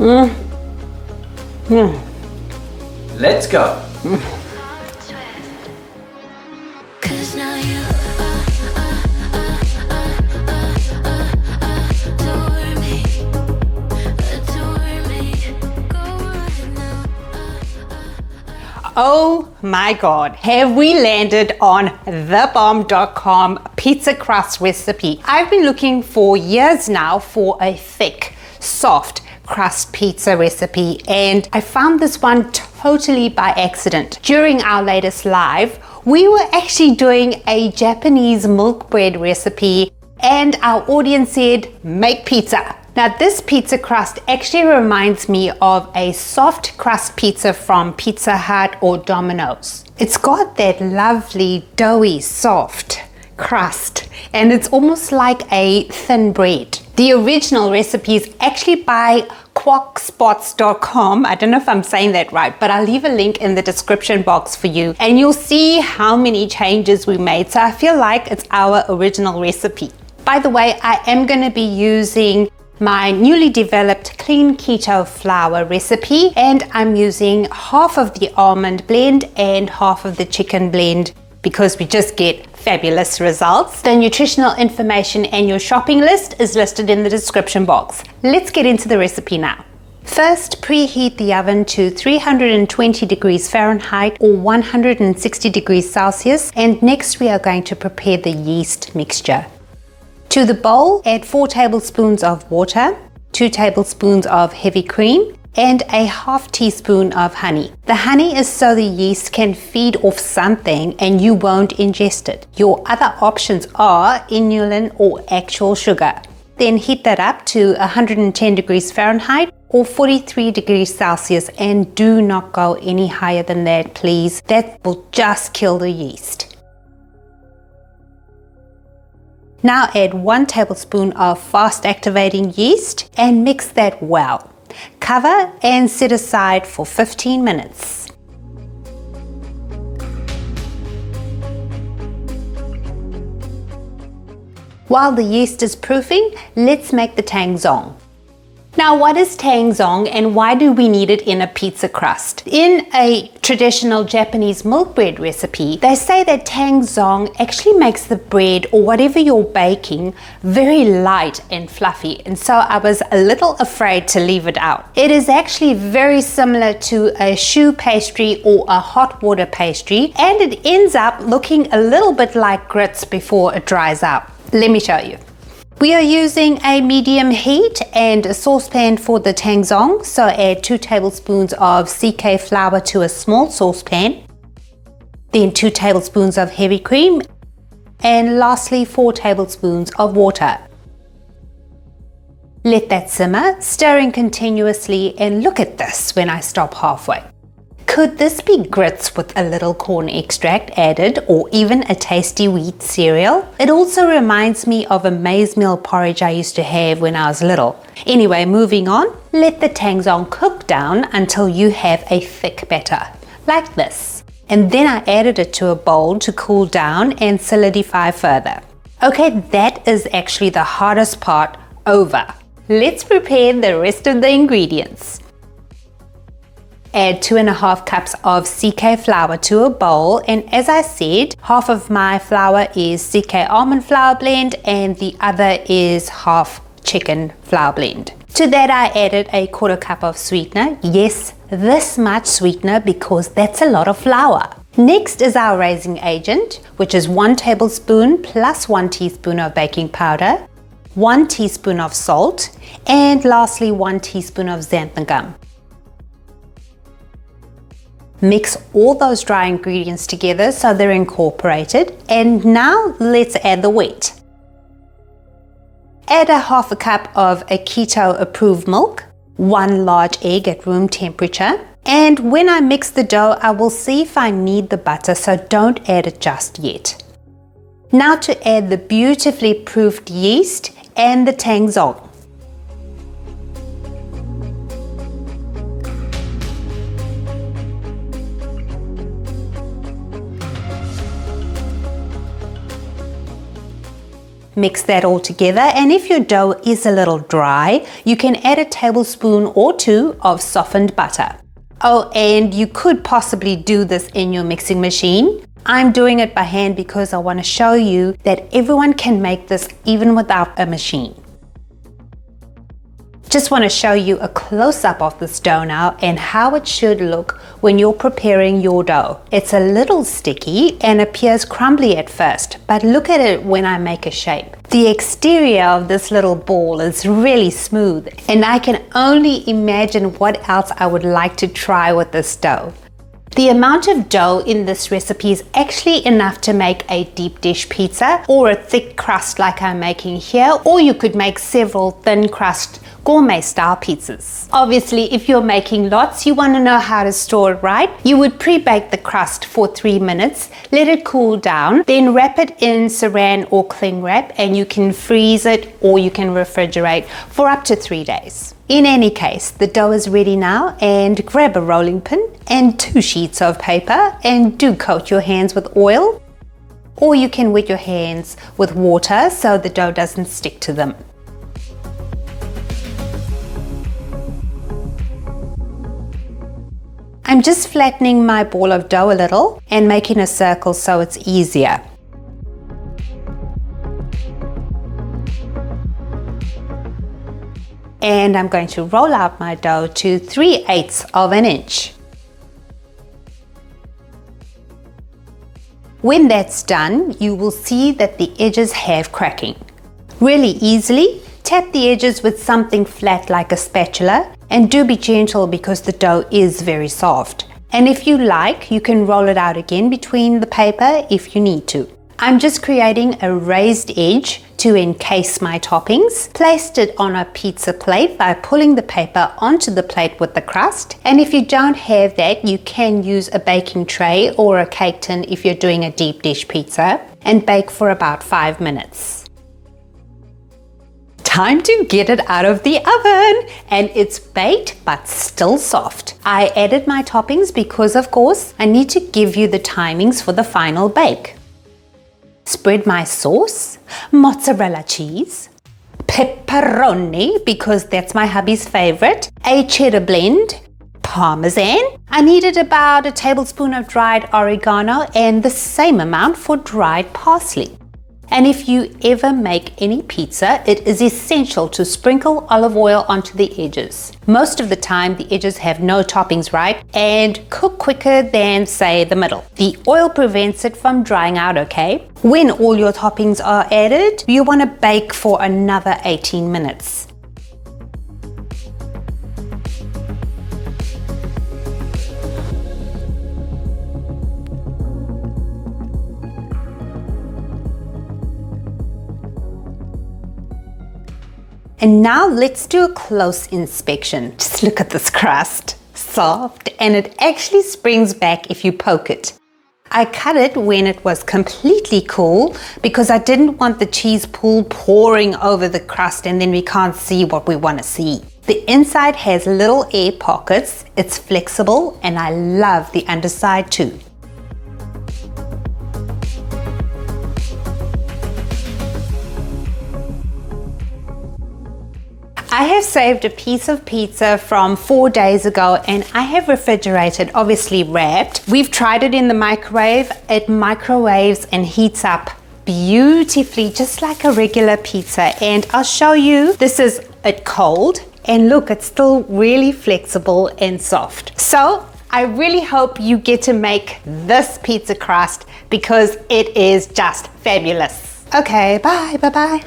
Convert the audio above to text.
Let's go. Oh my God, have we landed on thebomb.com pizza crust recipe. I've been looking for years now for a thick, soft crust pizza recipe, and I found this one totally by accident. During our latest live, we were actually doing a Japanese milk bread recipe, and our audience said, make pizza. Now this pizza crust actually reminds me of a soft crust pizza from Pizza Hut or Domino's. It's got that lovely doughy soft crust, and it's almost like a thin bread. The original recipe is actually by quackspots.com. I don't know if I'm saying that right, but I'll leave a link in the description box for you, and you'll see how many changes we made. So I feel like it's our original recipe. By the way, I am going to be using my newly developed clean keto flour recipe, and I'm using half of the almond blend and half of the chicken blend because we just get fabulous results. The nutritional information and your shopping list is listed in the description box. Let's get into the recipe now. First, preheat the oven to 320 degrees Fahrenheit or 160 degrees Celsius, and next we are going to prepare the yeast mixture. To the bowl, add 4 tablespoons of water, 2 tablespoons of heavy cream, and a half teaspoon of honey. The honey is so the yeast can feed off something and you won't ingest it. Your other options are inulin or actual sugar. Then heat that up to 110 degrees Fahrenheit or 43 degrees Celsius, and do not go any higher than that, please. That will just kill the yeast. Now add 1 tablespoon of fast activating yeast and mix that well. Cover and set aside for 15 minutes. While the yeast is proofing, let's make the Tangzhong. Now, what is Tangzhong and why do we need it in a pizza crust? In a traditional Japanese milk bread recipe, they say that Tangzhong actually makes the bread or whatever you're baking very light and fluffy, and so I was a little afraid to leave it out. It is actually very similar to a choux pastry or a hot water pastry, and it ends up looking a little bit like grits before it dries out. Let me show you. We are using a medium heat and a saucepan for the Tangzhong, so add 2 tablespoons of CK flour to a small saucepan, then 2 tablespoons of heavy cream, and lastly 4 tablespoons of water. Let that simmer, stirring continuously, and look at this when I stop halfway. Could this be grits with a little corn extract added, or even a tasty wheat cereal? It also reminds me of a maize meal porridge I used to have when I was little. Anyway, moving on, let the Tangzhong cook down until you have a thick batter, like this. And then I added it to a bowl to cool down and solidify further. Okay, that is actually the hardest part over. Let's prepare the rest of the ingredients. Add 2.5 cups of CK flour to a bowl, and as I said, half of my flour is CK almond flour blend and the other is half chicken flour blend. To that I added 1/4 cup of sweetener. Yes, this much sweetener because that's a lot of flour. Next is our raising agent, which is 1 tablespoon plus 1 teaspoon of baking powder, 1 teaspoon of salt, and lastly 1 teaspoon of xanthan gum. Mix all those dry ingredients together so they're incorporated, and now let's add the wet. Add 1/2 cup of a keto approved milk, 1 large egg at room temperature, and when I mix the dough I will see if I need the butter, so don't add it just yet. Now to add the beautifully proofed yeast and the Tangzhong. Mix that all together, and if your dough is a little dry, you can add a tablespoon or 2 of softened butter. Oh, and you could possibly do this in your mixing machine. I'm doing it by hand because I want to show you that everyone can make this even without a machine. Just want to show you a close-up of this dough now and how it should look when you're preparing your dough. It's a little sticky and appears crumbly at first, but look at it when I make a shape. The exterior of this little ball is really smooth, and I can only imagine what else I would like to try with this dough. The amount of dough in this recipe is actually enough to make a deep dish pizza or a thick crust like I'm making here, or you could make several thin crust gourmet style pizzas. Obviously, if you're making lots, you want to know how to store it right. You would pre-bake the crust for 3 minutes, let it cool down, then wrap it in saran or cling wrap, and you can freeze it or you can refrigerate for up to 3 days. In any case, the dough is ready now, and grab a rolling pin and 2 sheets of paper, and do coat your hands with oil, or you can wet your hands with water so the dough doesn't stick to them. I'm just flattening my ball of dough a little and making a circle so it's easier. And I'm going to roll out my dough to 3/8 of an inch. When that's done, you will see that the edges have cracking. Really easily, tap the edges with something flat like a spatula, and do be gentle because the dough is very soft. And if you like, you can roll it out again between the paper if you need to. I'm just creating a raised edge to encase my toppings. Placed it on a pizza plate by pulling the paper onto the plate with the crust. And if you don't have that, you can use a baking tray or a cake tin if you're doing a deep dish pizza, and bake for about 5 minutes. Time to get it out of the oven, and it's baked but still soft. I added my toppings because, of course, I need to give you the timings for the final bake. Spread my sauce, mozzarella cheese, pepperoni because that's my hubby's favorite, a cheddar blend, parmesan. I needed about a tablespoon of dried oregano and the same amount for dried parsley. And if you ever make any pizza, it is essential to sprinkle olive oil onto the edges. Most of the time, the edges have no toppings, right? And cook quicker than, say, the middle. The oil prevents it from drying out, okay? When all your toppings are added, you want to bake for another 18 minutes. And now let's do a close inspection. Just look at this crust. Soft, and it actually springs back if you poke it. I cut it when it was completely cool because I didn't want the cheese pool pouring over the crust and then we can't see what we want to see. The inside has little air pockets, it's flexible, and I love the underside too. I have saved a piece of pizza from 4 days ago, and I have refrigerated, obviously wrapped. We've tried it in the microwave. It microwaves and heats up beautifully, just like a regular pizza. And I'll show you, this is it cold, and look, it's still really flexible and soft. So I really hope you get to make this pizza crust because it is just fabulous. Okay, bye.